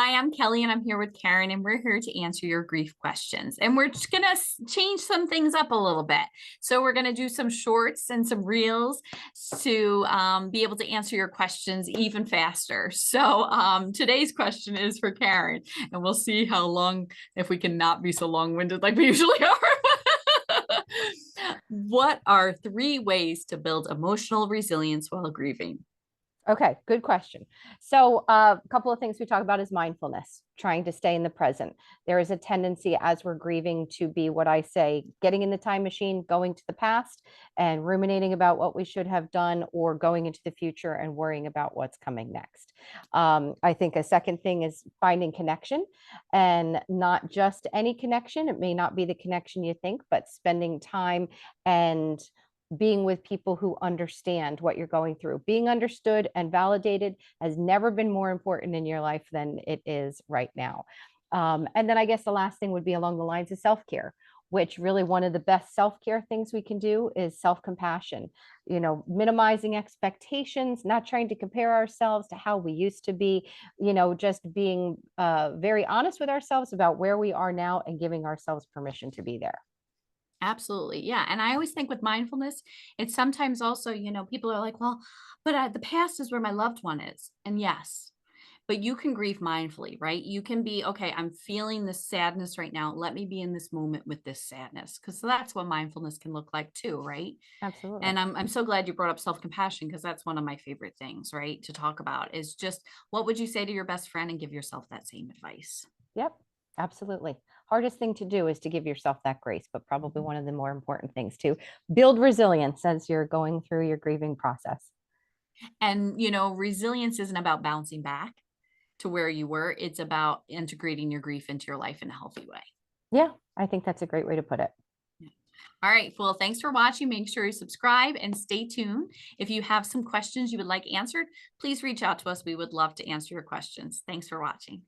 Hi, I'm Kelly and I'm here with Karyn, and we're here to answer your grief questions. And we're just going to change some things up a little bit. So we're going to do some shorts and some reels to be able to answer your questions even faster. So today's question is for Karyn, and we'll see how long, if we can not be so long-winded like we usually are. What are 3 ways to build emotional resilience while grieving? Okay, good question. So, a couple of things we talk about is mindfulness, trying to stay in the present. There is a tendency as we're grieving to be what I say, getting in the time machine, going to the past and ruminating about what we should have done, or going into the future and worrying about what's coming next. I think a second thing is finding connection, and not just any connection. It may not be the connection you think, but spending time and being with people who understand what you're going through. Being understood and validated has never been more important in your life than it is right now. And then I guess the last thing would be along the lines of self-care, which really one of the best self-care things we can do is self-compassion. Minimizing expectations, not trying to compare ourselves to how we used to be, just being very honest with ourselves about where we are now and giving ourselves permission to be there. Absolutely. Yeah. And I always think with mindfulness, it's sometimes also, people are like, well, but the past is where my loved one is. And yes, but you can grieve mindfully, right? You can be, okay, I'm feeling this sadness right now. Let me be in this moment with this sadness. Cause that's what mindfulness can look like too, right? Absolutely. And I'm so glad you brought up self-compassion because that's one of my favorite things, right? To talk about is just what would you say to your best friend and give yourself that same advice? Yep, absolutely. Hardest thing to do is to give yourself that grace, but probably Mhm. one of the more important things to build resilience as you're going through your grieving process. And, resilience isn't about bouncing back to where you were. It's about integrating your grief into your life in a healthy way. Yeah, I think that's a great way to put it. Yeah. All right. Well, thanks for watching. Make sure you subscribe and stay tuned. If you have some questions you would like answered, please reach out to us. We would love to answer your questions. Thanks for watching.